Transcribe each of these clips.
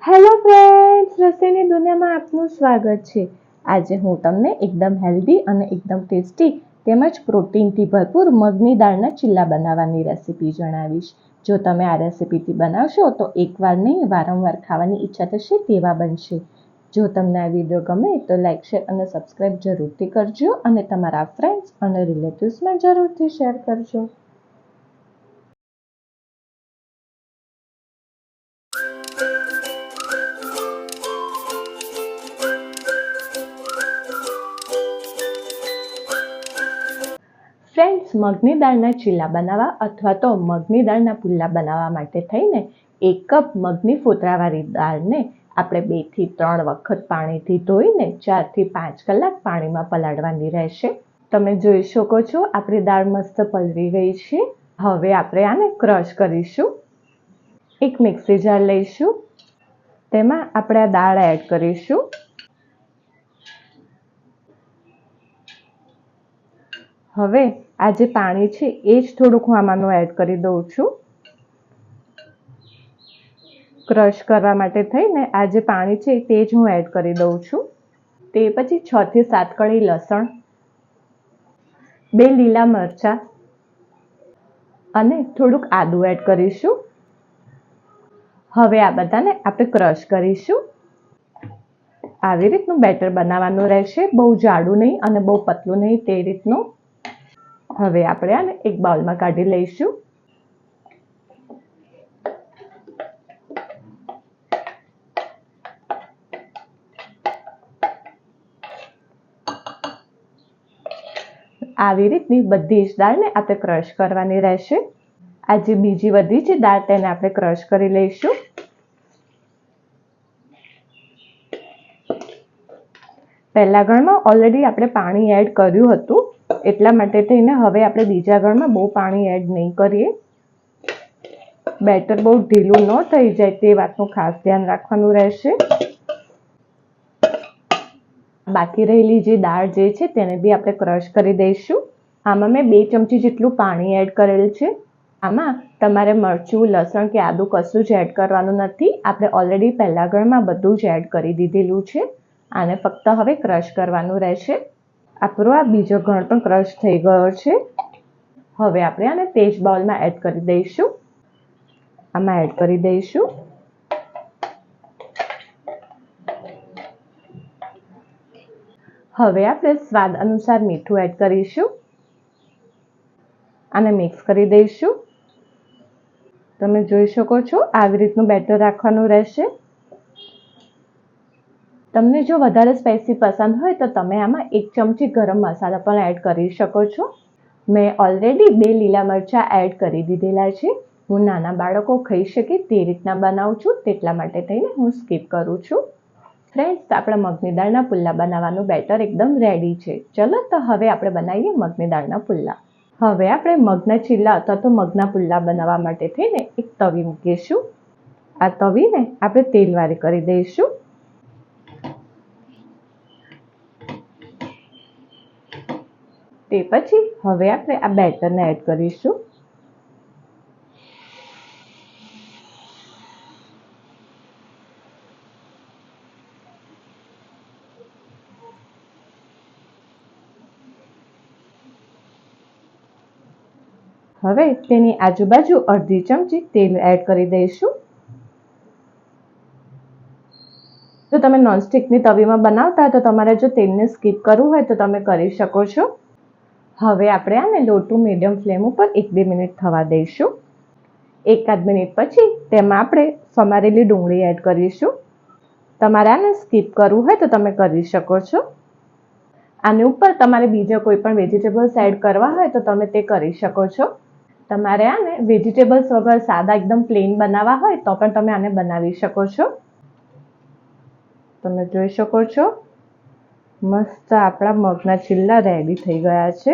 Hello friends, રસોઈની દુનિયામાં આપનું સ્વાગત છે। આજે હું તમને એકદમ હેલ્ધી અને એકદમ ટેસ્ટી તેમજ પ્રોટીનથી ભરપૂર મગની દાળના ચીલા બનાવવાની રેસીપી જણાવીશ। જો તમે આ રેસીપીથી બનાવશો તો એકવાર નહીં વારંવાર ખાવાની ઈચ્છા થશે તેવા બનશે। જો તમને આ વિડીયો ગમે તો લાઈક, શેર અને સબસ્ક્રાઈબ જરૂરથી કરજો અને તમારા ફ્રેન્ડ્સ અને રિલેટિવ્સમાં જરૂરથી શેર કરજો। ફ્રેન્ડ્સ, મગની દાળના ચીલા બનાવવા અથવા તો મગની દાળના પુલ્લા બનાવવા માટે થઈને 1 કપ મગની ફોતરાવાળી દાળને આપણે 2 થી 3 વખત પાણીથી ધોઈને 4 થી 5 કલાક પાણીમાં પલાળવાની રહેશે। તમે જોઈ શકો છો આપણી દાળ મસ્ત પલળી ગઈ છે। હવે આપણે આને ક્રશ કરીશું। એક મિક્સી જાર લઈશું, તેમાં આપણે આ દાળ એડ કરીશું। હવે આ જે પાણી છે એ જ થોડુંક હું આમાંનું એડ કરી દઉં છું। ક્રશ કરવા માટે થઈને આ જે પાણી છે તે જ હું એડ કરી દઉં છું। તે પછી 6 થી 7 કળી લસણ, 2 લીલા મરચાં અને થોડુંક આદું એડ કરીશું। હવે આ બધાને આપણે ક્રશ કરીશું। આવી રીતનું બેટર બનાવવાનું રહેશે, બહુ જાડું નહીં અને બહુ પતલું નહીં તે રીતનું। હવે આપણે આને એક બાઉલમાં કાઢી લઈશું। આવી રીતની બધી જ દાળને આપણે ક્રશ કરવાની રહેશે। આ જે બીજી વધી છે દાળ તેને આપણે ક્રશ કરી લઈશું। પહેલા ગળમાં ઓલરેડી આપણે પાણી એડ કર્યું હતું, એટલા માટે થઈને હવે આપણે બીજા ગળમાં બહુ પાણી એડ નહીં કરીએ। બેટર બહુ ઢીલું ન થઈ જાય તે વાતનું ખાસ ધ્યાન રાખવાનું રહેશે। બાકી રહેલી જે દાળ જે છે તેને બી આપણે ક્રશ કરી દઈશું। આમાં મેં 2 ચમચી જેટલું પાણી એડ કરેલ છે। આમાં તમારે મરચું, લસણ કે આદું કશું જ એડ કરવાનું નથી, આપણે ઓલરેડી પહેલા ગળમાં બધું જ એડ કરી દીધેલું છે। આને ફક્ત હવે ક્રશ કરવાનું રહેશે। આપણો આ બીજો ગણ પણ ક્રશ થઈ ગયો છે। હવે આપણે આને તે જ બાઉલમાં એડ કરી દઈશું। આમાં એડ કરી દઈશું। હવે આપણે સ્વાદ અનુસાર મીઠું એડ કરીશું। આને મિક્સ કરી દઈશું। તમે જોઈ શકો છો આવી રીતનું બેટર રાખવાનું રહેશે। તમને જો વધારે સ્પાઇસી પસંદ હોય તો તમે આમાં 1 ચમચી ગરમ મસાલા પણ એડ કરી શકો છો। મેં ઓલરેડી 2 લીલા મરચાં એડ કરી દીધેલા છે। હું નાના બાળકો ખાઈ શકે તે રીતના બનાવું છું, તેટલા માટે થઈને હું સ્કીપ કરું છું। ફ્રેન્ડ્સ, આપણા મગની દાળના પુલ્લા બનાવવાનું બેટર એકદમ રેડી છે। ચલો તો હવે આપણે બનાવીએ મગની દાળના પુલ્લા। હવે આપણે મગના ચીલા અથવા તો મગના પુલ્લા બનાવવા માટે થઈને એક તવી મૂકીશું। આ તવીને આપણે તેલવાળી કરી દઈશું। તે પછી હવે આપણે આ બેટરને એડ કરીશું। હવે તેની આજુબાજુ અડધી ચમચી તેલ એડ કરી દઈશું। જો તમે નોનસ્ટિકની તવીમાં બનાવતા હોય તો તમારે જો તેલને સ્કીપ કરવું હોય તો તમે કરી શકો છો। હવે આપણે આને લો ટુ મીડિયમ ફ્લેમ ઉપર 1-2 મિનિટ થવા દઈશું। 1-8 મિનિટ પછી તેમાં આપણે સમારેલી ડુંગળી એડ કરીશું। તમારે આને સ્કીપ કરવું હોય તો તમે કરી શકો છો। આની ઉપર તમારે બીજા કોઈ પણ વેજીટેબલ્સ એડ કરવા હોય તો તમે તે કરી શકો છો। તમારે આને વેજીટેબલ્સ વગર સાદા એકદમ પ્લેન બનાવવા હોય તો પણ તમે આને બનાવી શકો છો। તમે જોઈ શકો છો મસ્ત આપણા મગના ચીલા રેડી થઈ ગયા છે।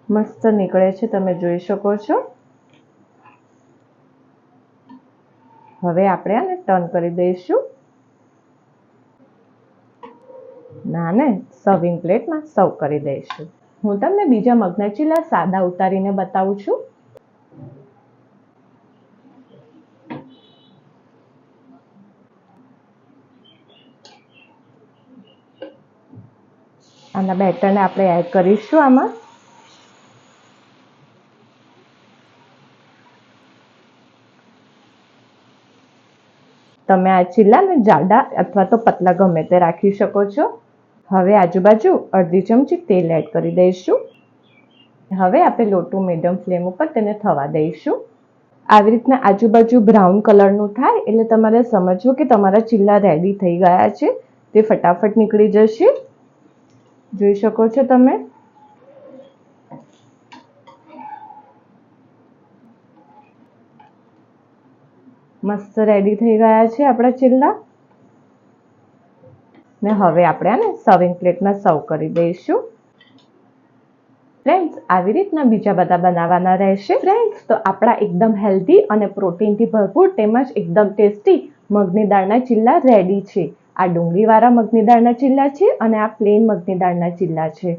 મસ્ત નીકળે છે, તમે જોઈ શકો છો। હવે આપણે આને ટર્ન કરી દઈશું। આને સર્વિંગ પ્લેટમાં સર્વ કરી દઈશું। હું તમને બીજા મગના ચીલા સાદા ઉતારીને બતાવું છું। આના બેટરને આપણે એડ કરીશું આમાં. તમે આ ચીલાને જાડા અથવા તો પતલા ગમે તે રાખી શકો છો. હવે આજુબાજુ અડધી ચમચી તેલ એડ કરી દઈશું. હવે આપણે લો ટુ મીડિયમ ફ્લેમ ઉપર તેને થવા દઈશું. આવી રીતના આજુબાજુ બ્રાઉન કલરનું થાય એટલે તમારે સમજવું કે તમારા ચીલા રેડી થઈ ગયા છે. તે ફટાફટ નીકળી જશે. જોઈ શકો છો તમે. મસ્ત રેડી થઈ ગયા છે આપણા ચીલા. ને હવે આપણે આને સર્વિંગ પ્લેટમાં સર્વ કરી દઈશું. ફ્રેન્ડ્સ, આવી રીતના બીજા બધા બનાવવાના રહેશે. ફ્રેન્ડ્સ, તો આપણા એકદમ હેલ્ધી અને પ્રોટીનથી ભરપૂર તેમજ એકદમ ટેસ્ટી મગની દાળના ચીલા રેડી છે. આ ડુંગળીવાળા મગની દાળના ચીલા છે અને આ પ્લેન મગની દાળના ચીલા છે.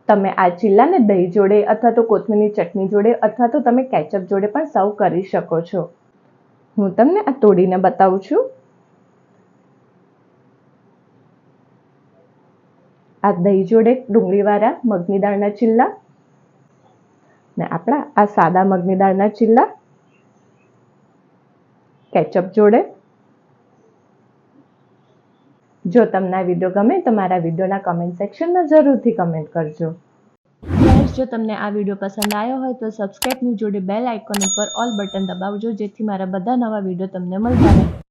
તમે આ ચીલાને દહીં જોડે અથવા તો કોથમીરની ચટણી જોડે અથવા તો તમે કેચઅપ જોડે પણ સર્વ કરી શકો છો. હું તમને આ તોડીને બતાવું છું. આ દહીં જોડે ડુંગળીવાળા મગની દાળના ચીલા ને આપણા આ સાદા મગની દાળના ચીલા કેચઅપ જોડે. જો તમને આ વિડીયો ગમે તો મારા વિડીયોના કમેન્ટ સેક્શનમાં જરૂરથી કમેન્ટ કરજો. જો તમને આ વિડીયો પસંદ આવ્યો હોય તો સબસ્ક્રાઇબની જોડે બેલ આઇકોન ઉપર ઓલ બટન દબાવજો, જેથી મારા બધા નવા વિડીયો તમને મળતા રહે.